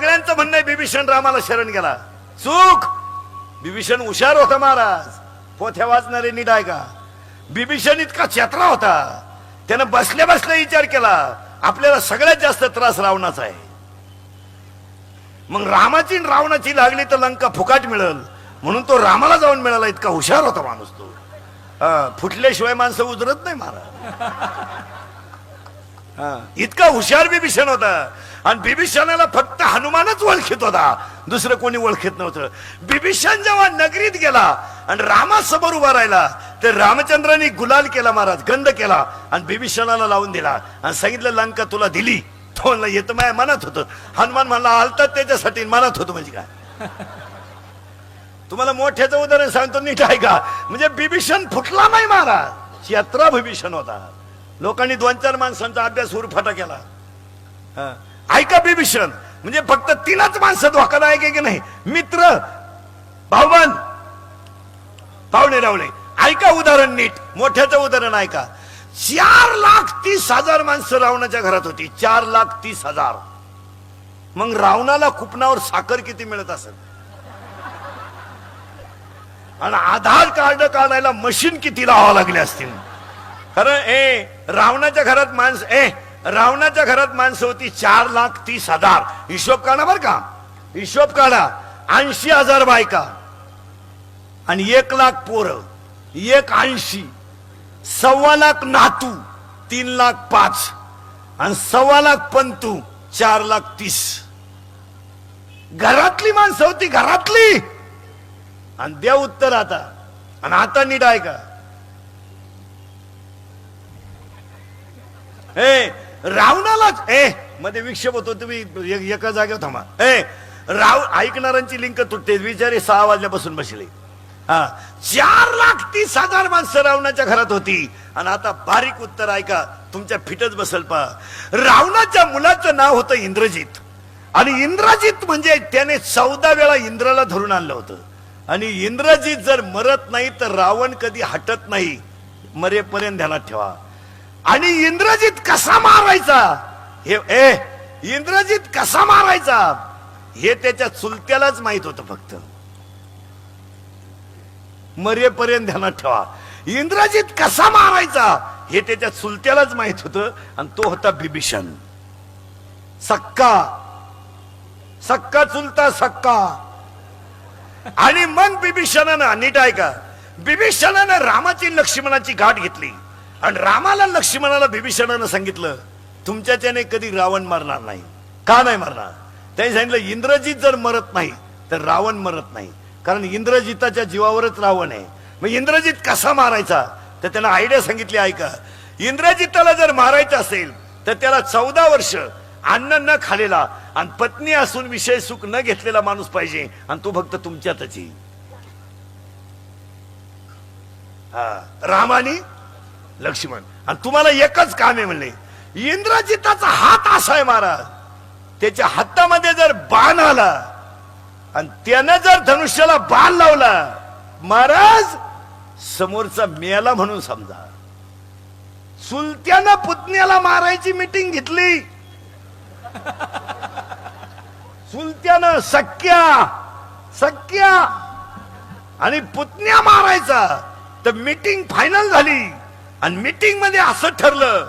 सगळ्यांचं म्हणणं आहे बिभीषण रामाला शरण गेला. चूक. बिभीषण हुशार होता महाराज. पोथ्या वाचणारे नीट आहे का? बिभीषण इतका चतरा होता, त्यानं बसल्या बसल्या विचार केला आपल्याला सगळ्यात जास्त त्रास रावणाचा आहे. मग रामाची आणि रावणाची लागली तर लंका फुकाट मिळेल म्हणून तो रामाला जाऊन मिळाला. इतका हुशार होता माणूस तो. फुटल्याशिवाय माणसं उजरत नाही महाराज. इतका हुशार बिभीषण होता. आणि बिभीषणाला फक्त हनुमानच ओळखीत होता, दुसरं कोणी ओळखीत नव्हतं. बिभीषण जेव्हा नगरीत गेला आणि रामासमोर उभा राहिला तर रामचंद्रांनी गुलाल केला महाराज, गंध केला आणि बिभीषणाला लावून दिला आणि सांगितलं लंका तुला दिली. तो म्हणला येतं माझ्या मनात होतं. हनुमान म्हणला आलतात त्याच्यासाठी, मनात होतं म्हणजे काय? तुम्हाला मोठ्याचं उदाहरण सांगतो नीट आहे का? म्हणजे बिभीषण फुटला नाही महाराज, यात्रा बिभीषण होता. लोकांनी 2-4 माणसांचा अभ्यास उरफाटा केला. ऐका बिभीषण म्हणजे फक्त 3च माणसं धोकादायक आहे की नाही? मित्र, भाऊबंद, पाहुणे रावळे. ऐका उदाहरण नीट, मोठ्याचं उदाहरण ऐका. 4,30,000 माणसं रावणाच्या घरात होती. 4,30,000. मग रावणाला कुपनावर साखर किती मिळत असेल? आणि आधार कार्ड काढायला मशीन किती लावावं लागले असतील? कारण रावणाच्या घरात माणसं होती 4,30,000. हिशोब काढा बर का, हिशोब काढा. 80,000 बायका आणि 1,00,000 पोरं, 1,80,000, 1,25,000 नातू, 3,05,000 आणि 1,25,000 पंतू, 4,30,000. घरातली माणसं होती, घरातली. आणि द्या उत्तर आता. आणि आता नीट आहे का? रावणालाच मध्ये विक्षेप होतो. तुम्ही एका जागेवर थांबा. ऐकणाऱ्यांची लिंक तुटते. विचारे 6 वाजल्यापासून बसले. 4,30,000 माणसं रावणाच्या घरात होती. आणि आता बारीक उत्तर ऐका, तुमच्या फिटच बसल पा. रावणाच्या मुलाचं नाव होतं इंद्रजित. आणि इंद्रजित म्हणजे त्याने 14 वेळा इंद्राला धरून आणलं होतं. आणि इंद्रजित जर मरत नाही तर रावण कधी हटत नाही, मरेपर्यंत ध्यानात ठेवा. आणि इंद्रजित कसा मारायचा इंद्रजित कसा मारायचा हे त्याच्या चुलत्यालाच माहित होतं. फक्त मरेपर्यंत ध्यानात ठेवा. इंद्रजित कसा मारायचा हे त्याच्या चुलत्यालाच माहित होतं. आणि तो होता बिभीषण. सक्का चुलता सक्का. आणि मग बिभीषणानं, नीट ऐका, बिभीषणानं रामाची लक्ष्मणाची गाठ घेतली. आणि रामाला लक्ष्मणाला बिभीषणानं सांगितलं तुमच्याच्याने कधी रावण मारणार नाही. का नाही मारणार? त्यांनी सांगितलं इंद्रजित जर मरत नाही तर रावण मरत नाही, कारण इंद्रजिताच्या जीवावरच रावण आहे. मग इंद्रजित कसा मारायचा तर त्यांना आयडिया सांगितली. ऐका, इंद्रजिताला जर मारायचं असेल तर त्याला 14 वर्ष अन्न न खालेला आणि पत्नी असून विषय सुख न घेतलेला माणूस पाहिजे. आणि तो फक्त तुमच्यातच येईल. राम आणि लक्ष्मण. आणि तुम्हाला एकच काम आहे म्हणले, इंद्रजिताचा हात असा आहे महाराज, त्याच्या हातामध्ये जर बाण आला आणि त्यानं जर धनुष्याला बाण लावला महाराज, समोरचा मेला म्हणून समजा. चुलत्यानं पुतण्याला मारायची मीटिंग घेतली. चुलत्यानं सख्या आणि पुतण्या मारायचा. तर मीटिंग फायनल झाली. आणि मीटिंग मध्ये असं ठरलं,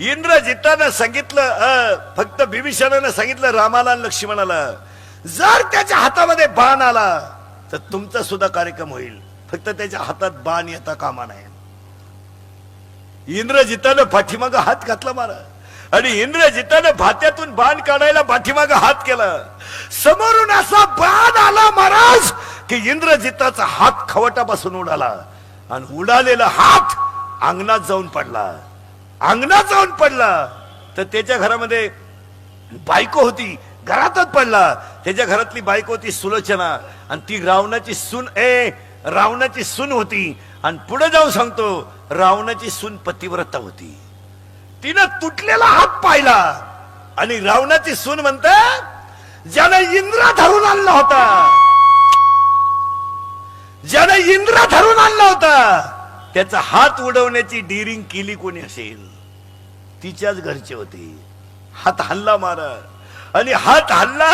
इंद्रजितानं सांगितलं, फक्त बिभीषणानं सांगितलं रामाला आणि लक्ष्मणाला, जर त्याच्या हातामध्ये बाण आला तर तुमचा सुद्धा कार्यक्रम होईल, फक्त त्याच्या हातात बाण येता कामा नये. इंद्रजितानं पाठीमागं हात घातला महाराज. आणि इंद्रजितानं भात्यातून बाण काढायला पाठीमागं हात केला. समोरून असा बाण आला महाराज की इंद्रजिताचा हात खवटापासून उडाला. आणि उडालेला हात अंगणात जाऊन पडला. तर त्याच्या घरामध्ये बायको होती, घरातच पडला. त्याच्या घरातली बायको होती सुलोचना. आणि ती रावणाची सून होती. आणि पुढे जाऊन सांगतो, रावणाची सून पतिव्रता होती. तिनं तुटलेला हात पाहिला. आणि रावणाची सून म्हणते, ज्यानं इंद्र धरून आणला होता त्याचा हात उडवण्याची डिरिंग केली कोणी असेल, तिच्याच घरचे होते. हात हल्ला महाराज. आणि हात हल्ला